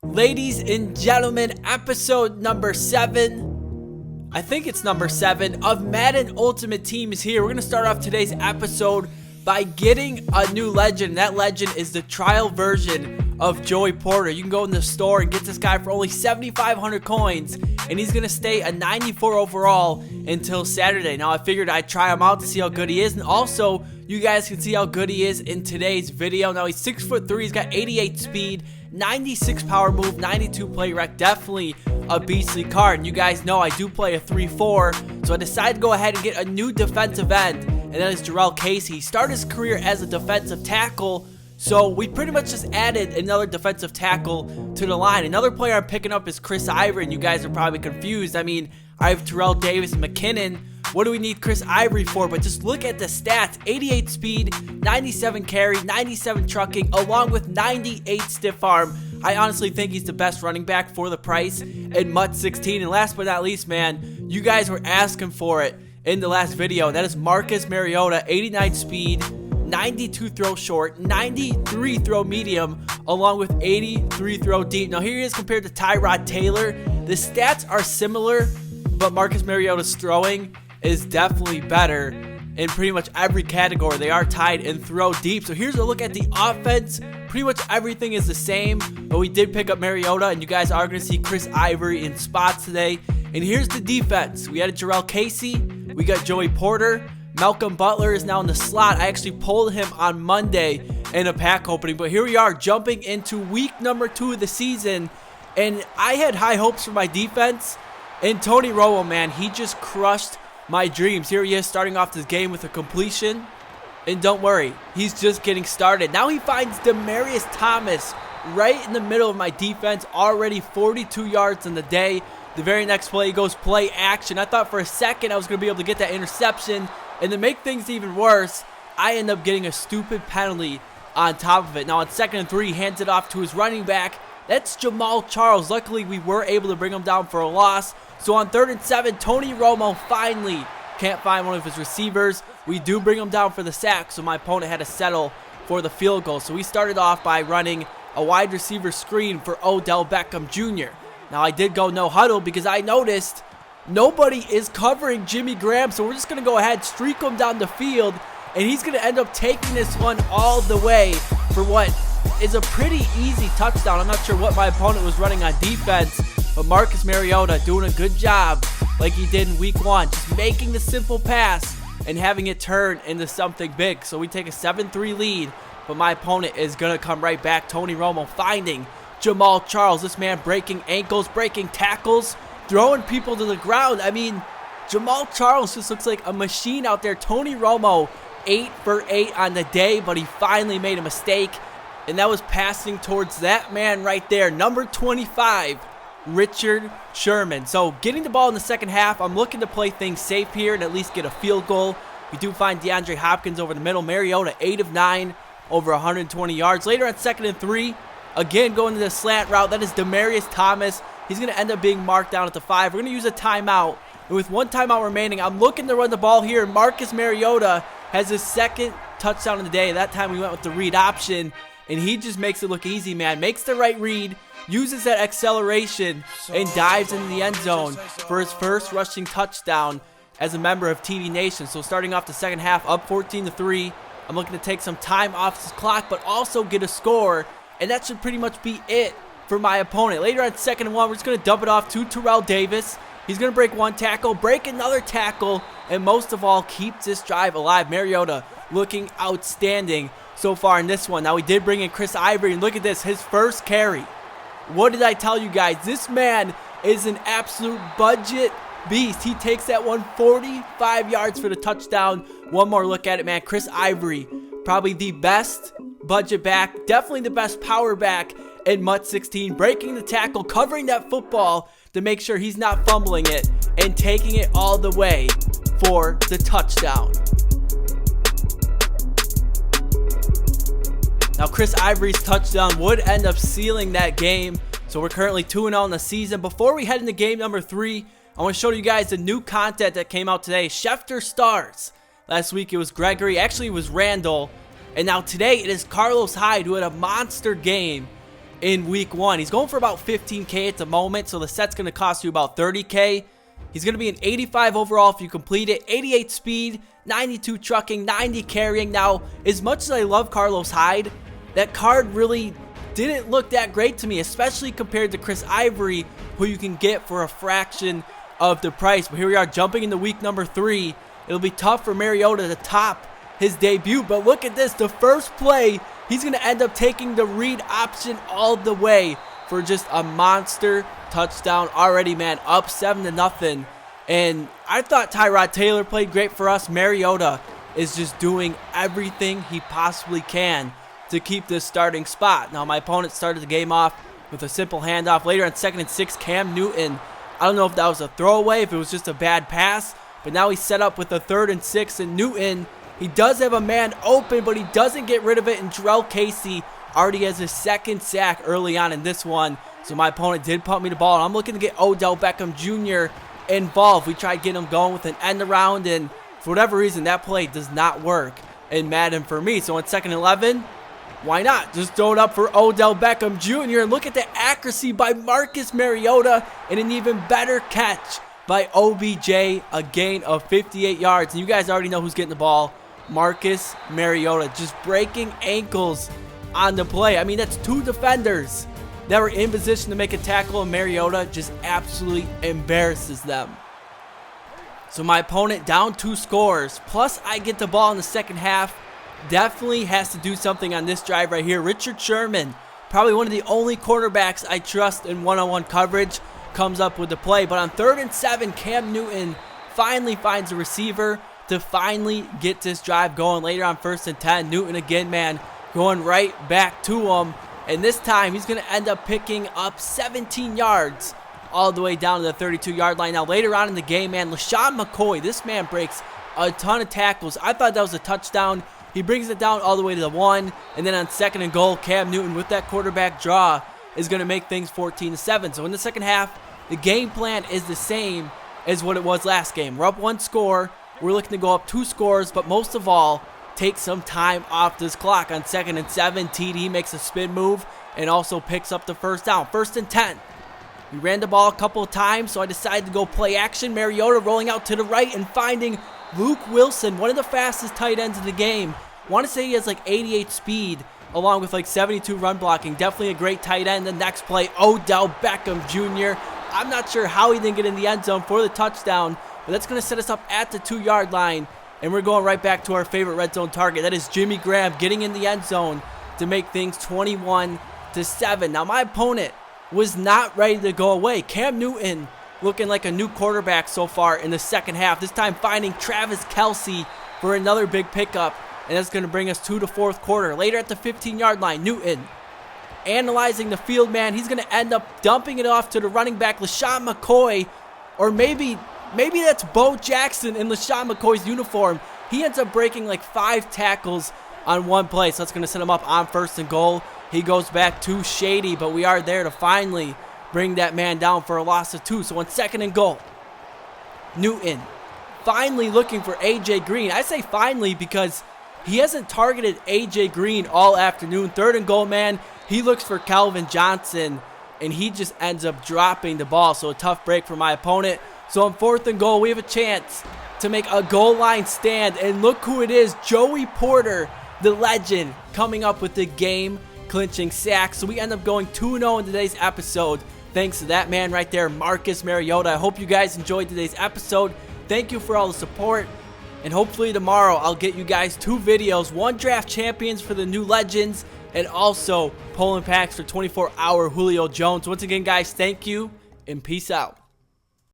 Ladies and gentlemen, episode number 7, I think it's number 7 of Madden Ultimate Team is here. We're going to start off today's episode by getting a new legend. That legend is the trial version of Joey Porter. You can go in the store and get this guy for only 7,500 coins, and he's going to stay a 94 overall until Saturday. Now, I figured I'd try him out to see how good he is, and also, you guys can see how good he is in today's video. Now, he's 6'3", he's got 88 speed, 96 power move, 92 play rec, definitely a beastly card. And you guys know I do play a 3-4, so I decided to go ahead and get a new defensive end, and that is Jurrell Casey. He started his career as a defensive tackle, so we pretty much just added another defensive tackle to the line. Another player I'm picking up is Chris Ivory, and you guys are probably confused. I mean, I have Terrell Davis and McKinnon. What do we need Chris Ivory for? But just look at the stats. 88 speed, 97 carry, 97 trucking, along with 98 stiff arm. I honestly think he's the best running back for the price in MUT 16. And last but not least, man, you guys were asking for it in the last video. And that is Marcus Mariota, 89 speed, 92 throw short, 93 throw medium, along with 83 throw deep. Now here he is compared to Tyrod Taylor. The stats are similar, but Marcus Mariota's throwing is definitely better in pretty much every category. They are tied in throw deep. So here's a look at the offense. Pretty much everything is the same, but we did pick up Mariota, and you guys are going to see Chris Ivory in spots today. And here's the defense. We added Jurrell Casey. We got Joey Porter. Malcolm Butler is now in the slot. I actually pulled him on Monday in a pack opening, but here we are jumping into week number 2 of the season, and I had high hopes for my defense. And Tony Romo, man, he just crushed my dreams. Here he is starting off this game with a completion, and don't worry, he's just getting started. Now he finds Demaryius Thomas right in the middle of my defense, already 42 yards in the day. The very next play, he goes play action. I thought for a second I was going to be able to get that interception, and to make things even worse, I end up getting a stupid penalty on top of it. Now on 2nd and 3, he hands it off to his running back. That's Jamal Charles. Luckily, we were able to bring him down for a loss. So on 3rd and 7, Tony Romo finally can't find one of his receivers. We do bring him down for the sack, so my opponent had to settle for the field goal. So we started off by running a wide receiver screen for Odell Beckham Jr. Now I did go no huddle because I noticed nobody is covering Jimmy Graham, so we're just going to go ahead, streak him down the field, and he's going to end up taking this one all the way for what is a pretty easy touchdown. I'm not sure what my opponent was running on defense, but Marcus Mariota doing a good job like he did in week 1, just making the simple pass and having it turn into something big. So we take a 7-3 lead, but my opponent is going to come right back. Tony Romo finding Jamal Charles, this man breaking ankles, breaking tackles, throwing people to the ground. I mean, Jamal Charles just looks like a machine out there. Tony Romo, 8 for 8 on the day, but he finally made a mistake, and that was passing towards that man right there, number 25, Richard Sherman. So getting the ball in the second half, I'm looking to play things safe here and at least get a field goal. We do find DeAndre Hopkins over the middle. Mariota, 8 of 9, over 120 yards. Later on 2nd and 3, again going to the slant route. That is Demaryius Thomas. He's going to end up being marked down at the 5. We're going to use a timeout. And with 1 timeout remaining, I'm looking to run the ball here. Marcus Mariota has his 2nd touchdown of the day. That time we went with the read option, and he just makes it look easy, man. Makes the right read, uses that acceleration, and dives into the end zone for his first rushing touchdown as a member of TD Nation. So starting off the second half, up 14-3. I'm looking to take some time off this clock, but also get a score, and that should pretty much be it for my opponent. Later on 2nd and 1, we're just going to dump it off to Terrell Davis. He's going to break 1 tackle, break another tackle, and most of all, keeps this drive alive. Mariota looking outstanding so far in this one. Now, we did bring in Chris Ivory, and look at this, his first carry. What did I tell you guys? This man is an absolute budget beast. He takes that one 45 yards for the touchdown. One more look at it, man. Chris Ivory, probably the best budget back, definitely the best power back in MUT 16, breaking the tackle, covering that football to make sure he's not fumbling it, and taking it all the way for the touchdown. Now, Chris Ivory's touchdown would end up sealing that game, so we're currently 2-0 in the season. Before we head into game number 3, I want to show you guys the new content that came out today, Schefter Stars. Last week it was Gregory, actually it was Randall, and now today it is Carlos Hyde, who had a monster game in week 1. He's going for about 15K at the moment, so the set's going to cost you about 30K. He's going to be an 85 overall if you complete it, 88 speed, 92 trucking, 90 carrying. Now, as much as I love Carlos Hyde, that card really didn't look that great to me, especially compared to Chris Ivory, who you can get for a fraction of the price. But here we are jumping into week number 3. It'll be tough for Mariota to top his debut, but look at this. The first play, he's going to end up taking the read option all the way for just a monster touchdown already, man. Up 7-0. And I thought Tyrod Taylor played great for us. Mariota is just doing everything he possibly can to keep this starting spot. Now, my opponent started the game off with a simple handoff. Later on 2nd and 6, Cam Newton. I don't know if that was a throwaway, if it was just a bad pass, but now he's set up with a 3rd and 6, and Newton, he does have a man open, but he doesn't get rid of it, and Jarrell Casey already has his 2nd sack early on in this one, so my opponent did pump me the ball, and I'm looking to get Odell Beckham Jr. involved. We tried getting him going with an end around, and for whatever reason, that play does not work in Madden for me. So on 2nd and 11, why not? Just throw it up for Odell Beckham Jr. And look at the accuracy by Marcus Mariota and an even better catch by OBJ, a gain of 58 yards. And you guys already know who's getting the ball. Marcus Mariota just breaking ankles on the play. I mean, that's 2 defenders that were in position to make a tackle, and Mariota just absolutely embarrasses them. So my opponent down 2 scores, plus I get the ball in the second half. Definitely has to do something on this drive right here. Richard Sherman, probably one of the only quarterbacks I trust in one-on-one coverage, comes up with the play. But on 3rd and 7, Cam Newton finally finds a receiver to finally get this drive going. Later on 1st and 10, Newton again, man, going right back to him. And this time, he's going to end up picking up 17 yards all the way down to the 32-yard line. Now, later on in the game, man, LaShawn McCoy, this man breaks a ton of tackles. I thought that was a touchdown. He brings it down all the way to the 1, and then on 2nd and goal, Cam Newton with that quarterback draw is going to make things 14-7. So in the second half, the game plan is the same as what it was last game. We're up 1 score. We're looking to go up 2 scores, but most of all, take some time off this clock. On 2nd and 7, TD makes a spin move and also picks up the first down. 1st and 10. We ran the ball a couple of times, so I decided to go play action. Mariota rolling out to the right and finding Luke Wilson, one of the fastest tight ends in the game. I want to say he has like 88 speed along with like 72 run blocking. Definitely a great tight end. The next play, Odell Beckham Jr. I'm not sure how he didn't get in the end zone for the touchdown, but that's going to set us up at the 2-yard line, and we're going right back to our favorite red zone target. That is Jimmy Graham getting in the end zone to make things 21-7. Now, my opponent was not ready to go away. Cam Newton looking like a new quarterback so far in the second half. This time finding Travis Kelce for another big pickup, and that's going to bring us to the 4th quarter. Later at the 15-yard line, Newton analyzing the field, man. He's going to end up dumping it off to the running back, LaShawn McCoy, or maybe that's Bo Jackson in LaShawn McCoy's uniform. He ends up breaking like 5 tackles on one play, so that's going to set him up on 1st and goal. He goes back to Shady, but we are there to finally bring that man down for a loss of 2. So on 2nd and goal, Newton finally looking for AJ Green. I say finally because he hasn't targeted AJ Green all afternoon. 3rd and goal, man. He looks for Calvin Johnson, and he just ends up dropping the ball. So a tough break for my opponent. So on 4th and goal, we have a chance to make a goal line stand. And look who it is, Joey Porter, the legend, coming up with the game-clinching sack. So we end up going 2-0 in today's episode, thanks to that man right there, Marcus Mariota. I hope you guys enjoyed today's episode. Thank you for all the support. And hopefully tomorrow I'll get you guys 2 videos. 1 draft champions for the new legends, and also pulling packs for 24-hour Julio Jones. Once again, guys, thank you, and peace out.